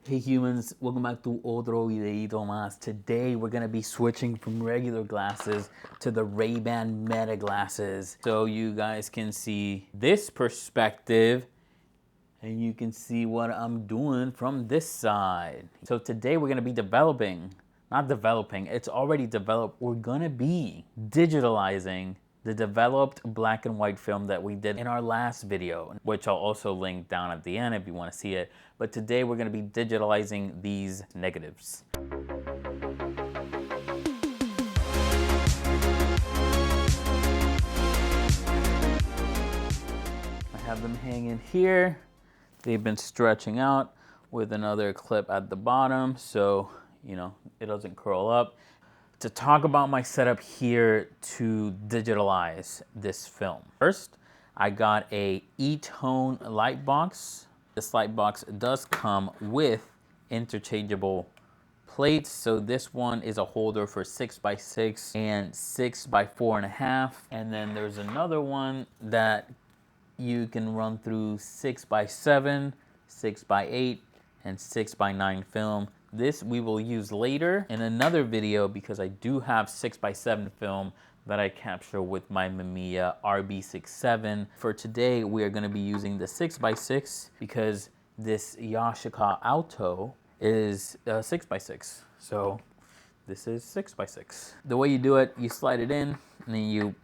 Hey humans, welcome back to otro videito más. Today we're gonna be switching from regular glasses to the Ray-Ban Meta glasses. So you guys can see this perspective and you can see what I'm doing from this side. So today we're gonna be it's already developed. We're gonna be digitalizing the developed black and white film that we did in our last video, which I'll also link down at the end if you want to see it. But today we're going to be digitalizing these negatives. I have them hanging here. They've been stretching out with another clip at the bottom, so you know it doesn't curl up. To talk about my setup here to digitalize this film. First, I got a E-tone light box. This light box does come with interchangeable plates. So this one is a holder for 6x6 and 6x4.5. And then there's another one that you can run through 6x7, 6x8, and 6x9 film. This we will use later in another video because I do have 6x7 film that I capture with my Mamiya RB67. For today, we are gonna be using the 6x6 because this Yashica Alto is 6x6. So this is 6x6. The way you do it, you slide it in and then you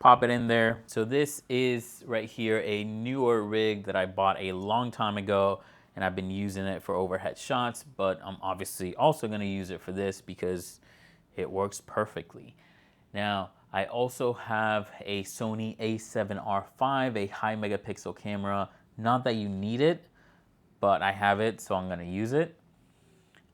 pop it in there. So this is right here a newer rig that I bought a long time ago, and I've been using it for overhead shots, but I'm obviously also gonna use it for this because it works perfectly. Now, I also have a Sony a7RV, a high megapixel camera. Not that you need it, but I have it, so I'm gonna use it.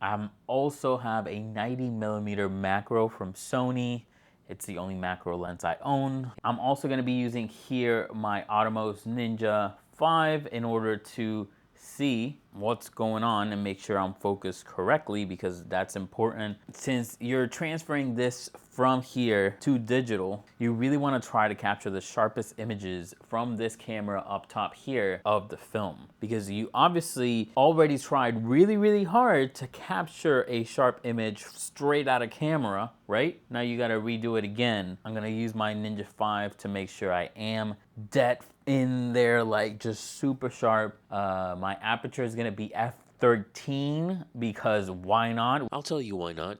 I also have a 90mm macro from Sony. It's the only macro lens I own. I'm also gonna be using here my Atomos Ninja 5 in order to see what's going on and make sure I'm focused correctly because that's important. Since you're transferring this from here to digital, you really want to try to capture the sharpest images from this camera up top here of the film because you obviously already tried really hard to capture a sharp image straight out of camera, right? Now you got to redo it again. I'm going to use my Ninja 5 to make sure I am dead in there, like just super sharp. My aperture is gonna be f13 because why not? I'll tell you why not.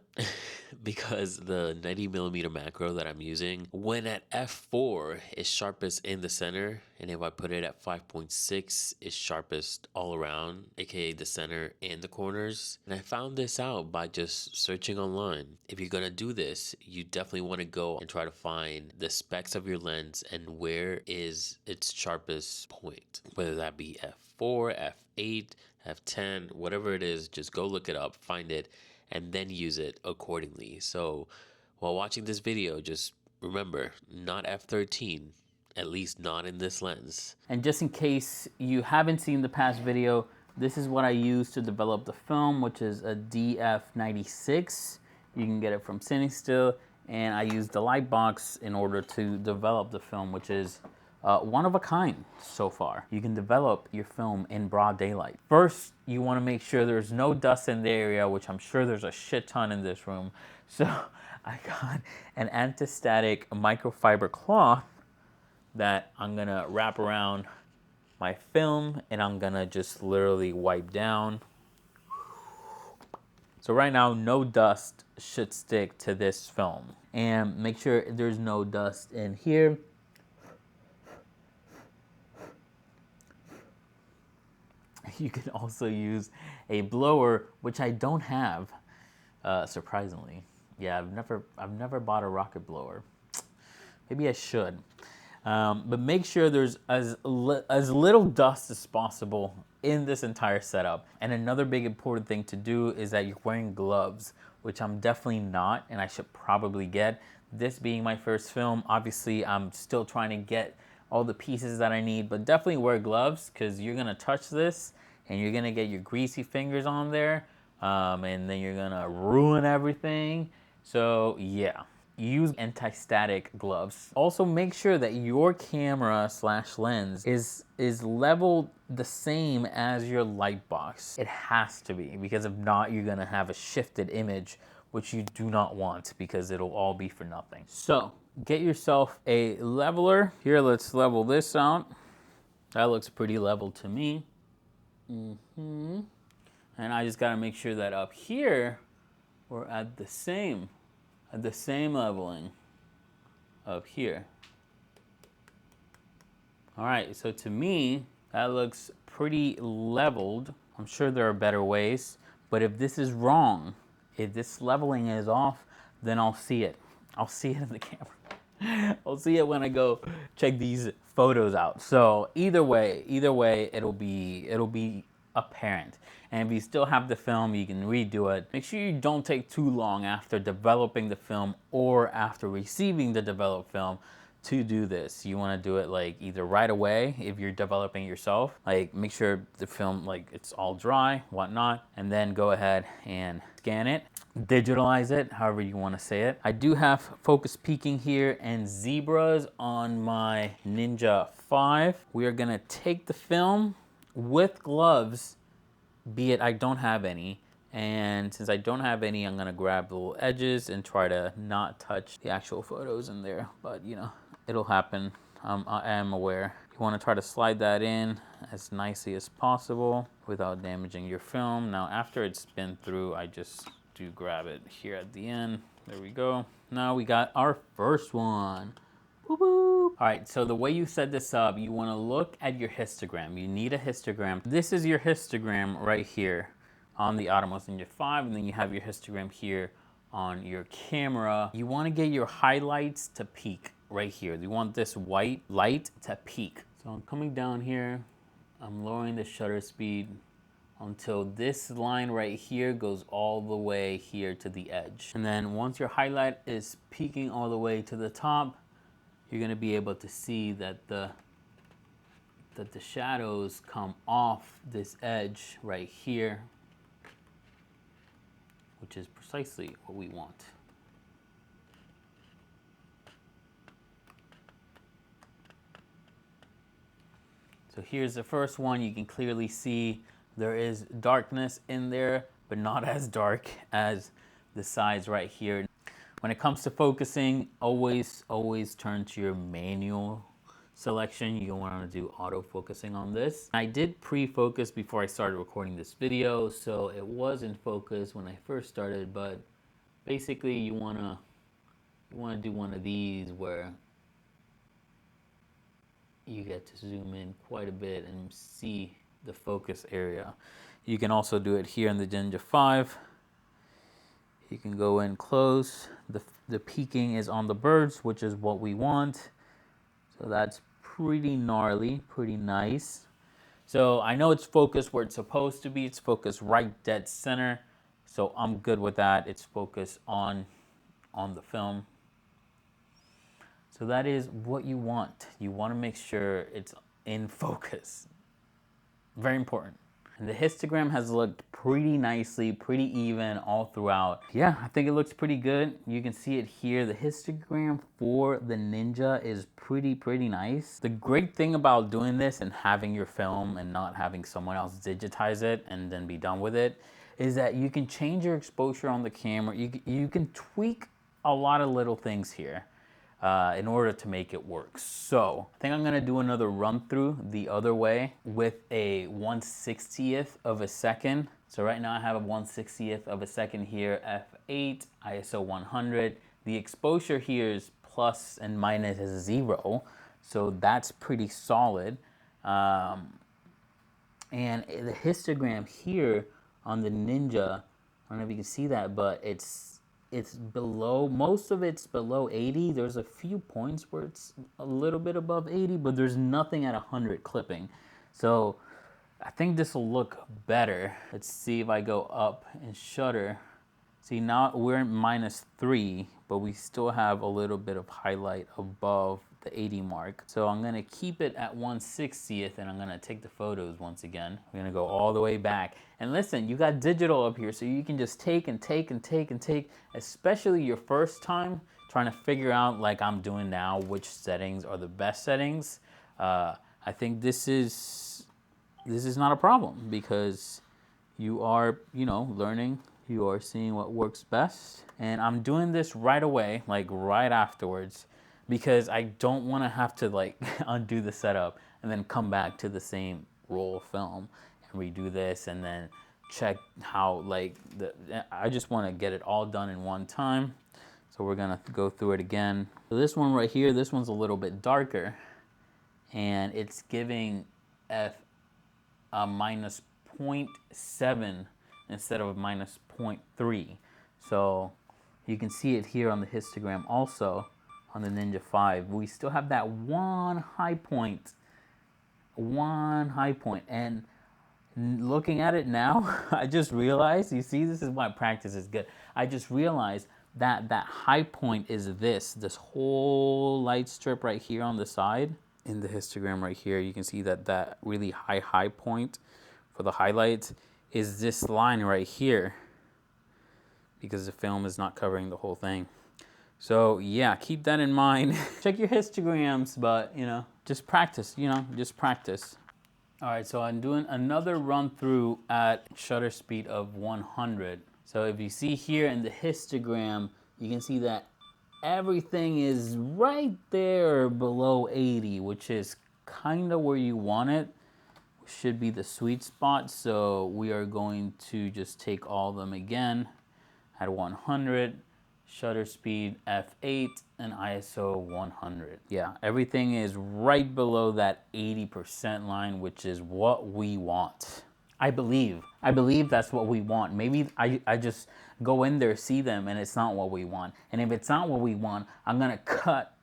Because the 90mm macro that I'm using, when at f4 is sharpest in the center, and if I put it at 5.6 is sharpest all around, aka the center and the corners. And I found this out by just searching online. If you're gonna do this, you definitely want to go and try to find the specs of your lens and where is its sharpest point, whether that be f4, f8, f10, whatever it is. Just go look it up, find it, and then use it accordingly. So while watching this video, just remember, not f13, at least not in this lens. And just in case you haven't seen the past video, this is what I used to develop the film, which is a DF96. You can get it from Cinestill, and I used the light box in order to develop the film, which is one of a kind so far. You can develop your film in broad daylight. First, you want to make sure there's no dust in the area, which I'm sure there's a shit ton in this room. So I got an anti-static microfiber cloth that I'm gonna wrap around my film and I'm gonna just literally wipe down. So right now, no dust should stick to this film. And make sure there's no dust in here. You can also use a blower, which I don't have, surprisingly. Yeah, I've never bought a rocket blower. Maybe I should. But make sure there's as little dust as possible in this entire setup. And another big important thing to do is that you're wearing gloves, which I'm definitely not, and I should probably get. This being my first film, obviously I'm still trying to get all the pieces that I need, but definitely wear gloves because you're gonna touch this and you're gonna get your greasy fingers on there, and then you're gonna ruin everything. So yeah. use anti-static gloves. Also make sure that your camera slash lens is leveled the same as your light box. It has to be, because if not, you're gonna have a shifted image, which you do not want, because it'll all be for nothing. So get yourself a leveler. Here, let's level this out. That looks pretty level to me. And I just gotta make sure that up here, we're at the same leveling up here. All right, so to me, that looks pretty leveled. I'm sure there are better ways, but if this is wrong, if this leveling is off, then I'll see it. I'll see it in the camera. I'll see it when I go check these photos out. So either way, it'll be apparent. And if you still have the film, you can redo it. Make sure you don't take too long after developing the film or after receiving the developed film to do this. You want to do it like either right away if you're developing yourself, like make sure the film like it's all dry, whatnot, and then go ahead and scan it, digitalize it, however you want to say it. I do have focus peaking here and zebras on my Ninja 5. We are gonna take the film with gloves, be it I don't have any, and since I don't have any, I'm gonna grab the little edges and try to not touch the actual photos in there, but you know, it'll happen. I am aware. You want to try to slide that in as nicely as possible without damaging your film. Now after it's been through, I just do grab it here at the end. There we go. Now we got our first one. Boop, boop. All right, so the way you set this up, you want to look at your histogram. You need a histogram. This is your histogram right here on the Atomos Ninja 5, and then you have your histogram here on your camera. You want to get your highlights to peak right here. You want this white light to peak. So I'm coming down here, I'm lowering the shutter speed until this line right here goes all the way here to the edge. And then once your highlight is peaking all the way to the top, you're gonna be able to see that the shadows come off this edge right here, which is precisely what we want. So here's the first one. You can clearly see there is darkness in there, but not as dark as the sides right here. When it comes to focusing, always turn to your manual selection. You don't want to do auto focusing on this. I did pre-focus before I started recording this video, so it was in focus when I first started, but basically you want to do one of these where you get to zoom in quite a bit and see the focus area. You can also do it here in the Ninja 5. You can go in close. The peaking is on the birds, which is what we want. So that's pretty gnarly, pretty nice. So I know it's focused where it's supposed to be. It's focused right dead center. So I'm good with that. It's focused on the film. So that is what you want. You want to make sure it's in focus. Very important. And the histogram has looked pretty nicely, pretty even all throughout. Yeah, I think it looks pretty good. You can see it here. The histogram for the Ninja is pretty nice. The great thing about doing this and having your film and not having someone else digitize it and then be done with it is that you can change your exposure on the camera. You can tweak a lot of little things here in order to make it work. So I think I'm gonna do another run through the other way with a 1/60th of a second. So right now I have a 1/60th of a second here, f8, ISO 100. The exposure here is plus and minus is 0. So that's pretty solid. And the histogram here on the Ninja, I don't know if you can see that, but it's below, most of it's below 80. There's a few points where it's a little bit above 80, but there's nothing at 100 clipping. So I think this will look better. Let's see if I go up and shutter. See, now we're in -3, but we still have a little bit of highlight above the 80 mark. So I'm gonna keep it at 1/60th and I'm gonna take the photos once again. We're gonna go all the way back. And listen, you got digital up here, so you can just take and take and take and take, especially your first time. trying to figure out, like I'm doing now, which settings are the best settings. I think this is not a problem because you are, you know, learning. You are seeing what works best. And I'm doing this right away, like right afterwards, because I don't want to have to like undo the setup and then come back to the same roll of film and redo this and then check how like I just want to get it all done in one time. So we're gonna go through it again. So this one right here, this one's a little bit darker and it's giving f a minus 0.7 instead of minus 0.3. So you can see it here on the histogram also on the Ninja 5. We still have that one high point. And looking at it now, I just realized, you see, this is why practice is good. I just realized that that high point is this whole light strip right here on the side. In the histogram right here, you can see that that really high point for the highlights is this line right here because the film is not covering the whole thing. So yeah, keep that in mind. Check your histograms, but you know, just practice, just practice. All right, so I'm doing another run through at shutter speed of 100. So if you see here in the histogram, you can see that everything is right there below 80, which is kind of where you want it. Should be the sweet spot. So we are going to just take all of them again at 100, shutter speed f8, and ISO 100. Yeah, everything is right below that 80% line, which is what we want. I believe that's what we want. Maybe I just go in there, see them, and it's not what we want. And if it's not what we want, I'm gonna cut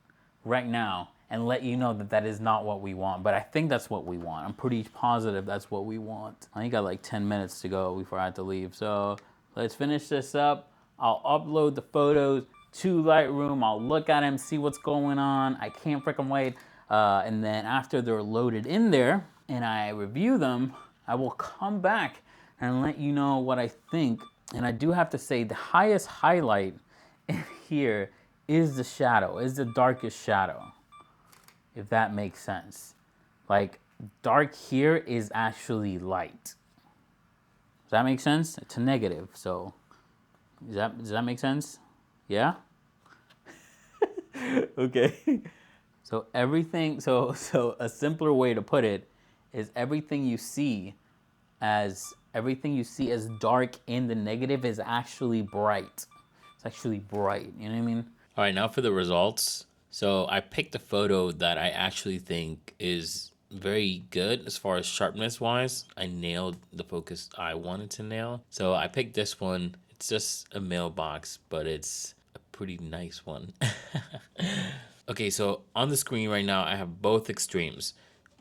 right now and let you know that that is not what we want. But I think that's what we want. I'm pretty positive that's what we want. I only got like 10 minutes to go before I have to leave. So let's finish this up. I'll upload the photos to Lightroom. I'll look at them, see what's going on. I can't freaking wait. And then after they're loaded in there and I review them, I will come back and let you know what I think. And I do have to say the highest highlight in here is the shadow, is the darkest shadow, if that makes sense. Like dark here is actually light. Does that make sense? It's a negative, so does that make sense? Yeah? Okay. So everything, so a simpler way to put it is everything you see as dark in the negative is actually bright. It's actually bright, you know what I mean? All right, now for the results. So I picked a photo that I actually think is very good as far as sharpness wise. I nailed the focus I wanted to nail. So I picked this one. It's just a mailbox, but it's a pretty nice one. Okay, so on the screen right now, I have both extremes.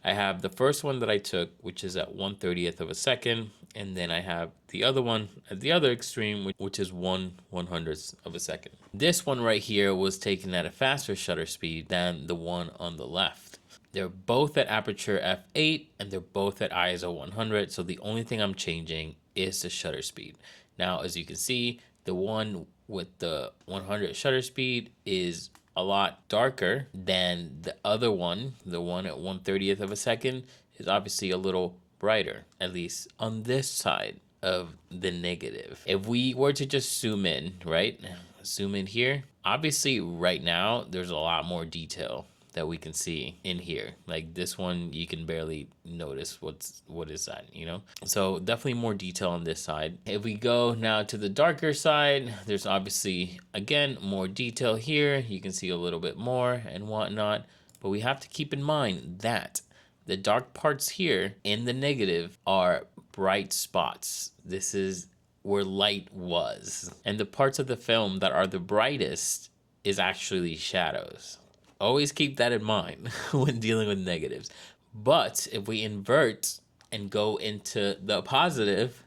I have the first one that I took, which is at 1/30th of a second, and then I have the other one at the other extreme, which is 1/100th of a second. This one right here was taken at a faster shutter speed than the one on the left. They're both at aperture f8 and they're both at ISO 100, so the only thing I'm changing is the shutter speed. Now, as you can see, the one with the 100 shutter speed is a lot darker than the other one. The one at 1/30th of a second is obviously a little brighter, at least on this side of the negative. If we were to just zoom in, right? Zoom in here. Obviously right now, there's a lot more detail that we can see in here. Like this one, you can barely notice what is that, you know? So definitely more detail on this side. If we go now to the darker side, there's obviously, again, more detail here. You can see a little bit more and whatnot, but we have to keep in mind that the dark parts here in the negative are bright spots. This is where light was. And the parts of the film that are the brightest is actually shadows. Always keep that in mind when dealing with negatives. But if we invert and go into the positive,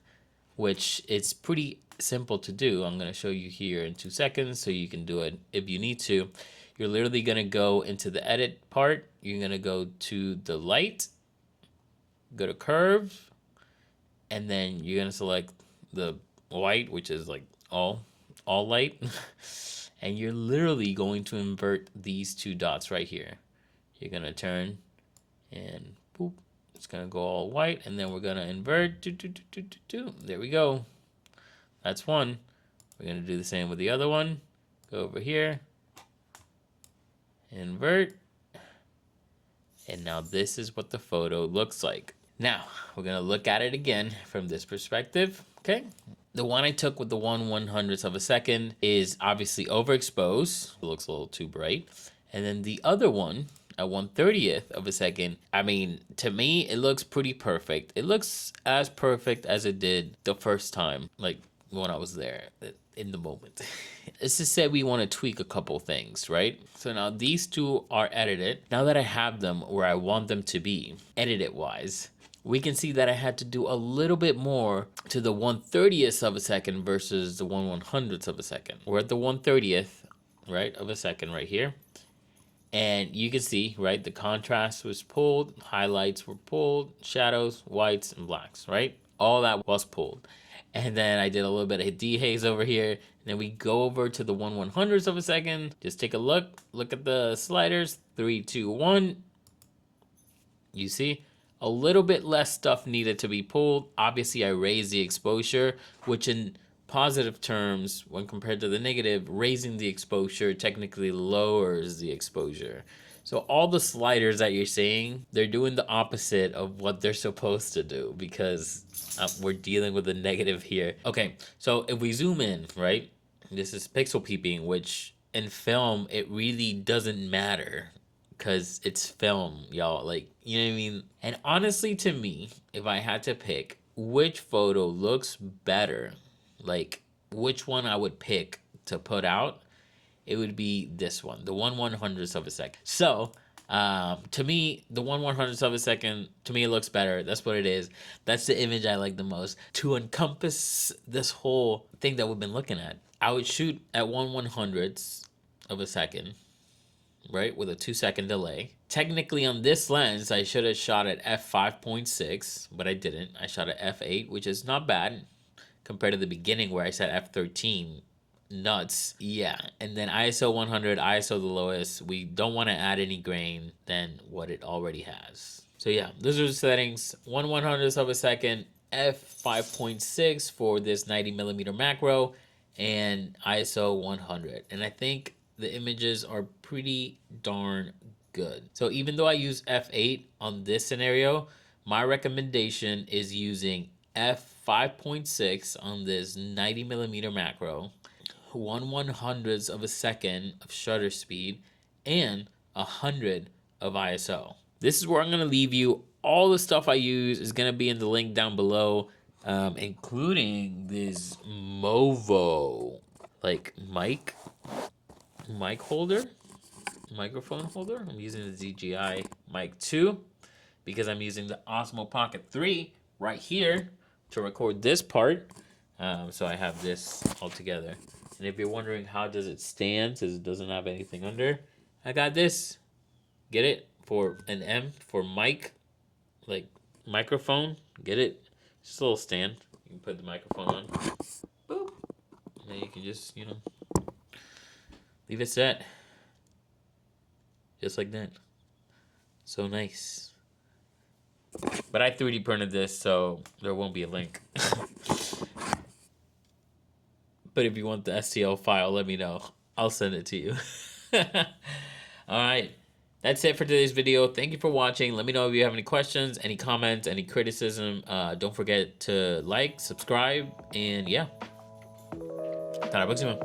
which it's pretty simple to do, I'm going to show you here in 2 seconds so you can do it if you need to. You're literally going to go into the edit part. You're going to go to the light, go to curve, and then you're going to select the white, which is like all light. And you're literally going to invert these two dots right here. You're gonna turn and boop. It's gonna go all white, and then we're gonna invert. There we go. That's one. We're gonna do the same with the other one. Go over here, invert, and now this is what the photo looks like. Now, we're gonna look at it again from this perspective, okay? The one I took with the 1/100th of a second is obviously overexposed. It looks a little too bright. And then the other one at 1/30th of a second, I mean, to me, it looks pretty perfect. It looks as perfect as it did the first time, like when I was there in the moment. Let's just say we want to tweak a couple things, right? So now these two are edited. Now that I have them where I want them to be, edited wise, we can see that I had to do a little bit more to the 1/30th of a second versus the 1/100th of a second. We're at the 1/30th, right, of a second right here. And you can see, right, the contrast was pulled, highlights were pulled, shadows, whites, and blacks, right? All that was pulled. And then I did a little bit of dehaze over here. And then we go over to the 1/100th of a second. Just take a look at the sliders, 3, 2, 1. You see? A little bit less stuff needed to be pulled. Obviously, I raised the exposure, which in positive terms, when compared to the negative, raising the exposure technically lowers the exposure. So all the sliders that you're seeing, they're doing the opposite of what they're supposed to do because we're dealing with a negative here. Okay, so if we zoom in, right? This is pixel peeping, which in film, it really doesn't matter. Because it's film, y'all. Like, you know what I mean? And honestly, to me, if I had to pick which photo looks better, like which one I would pick to put out, it would be this one, the 1/100th of a second. So, to me, the 1/100th of a second, to me, it looks better. That's what it is. That's the image I like the most. To encompass this whole thing that we've been looking at, I would shoot at 1/100th of a second, right, with a 2-second delay. Technically on this lens, I should have shot at f5.6, but I didn't. I shot at f8, which is not bad compared to the beginning where I said f13. Nuts. Yeah. And then ISO 100, ISO the lowest. We don't want to add any grain than what it already has. So yeah, those are the settings. 1/100th of a second, f5.6 for this 90mm macro, and ISO 100. And I think the images are pretty darn good. So even though I use f8 on this scenario, my recommendation is using f5.6 on this 90mm macro, 1/100th of a second of shutter speed, and 100 of ISO. This is where I'm going to leave you. All the stuff I use is going to be in the link down below, including this Movo like mic holder, microphone holder. I'm using the DJI Mic 2 because I'm using the Osmo Pocket 3 right here to record this part. So I have this all together. And if you're wondering how does it stand, since it doesn't have anything under, I got this. Get it? For an M for mic, like microphone. Get it? Just a little stand. You can put the microphone on. Boop. And then you can just, leave it set. Just like that. So nice. But I 3D printed this, so there won't be a link. But if you want the STL file, let me know. I'll send it to you. Alright. That's it for today's video. Thank you for watching. Let me know if you have any questions, any comments, any criticism. Don't forget to like, subscribe, and yeah. Hasta la próxima.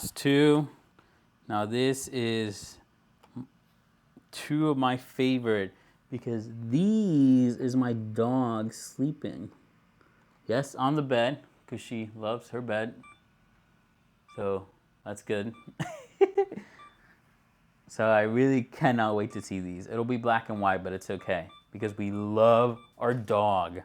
last two. Now this is two of my favorite because these is my dog sleeping. Yes, on the bed because she loves her bed. So that's good. So I really cannot wait to see these. It'll be black and white, but it's okay because we love our dog.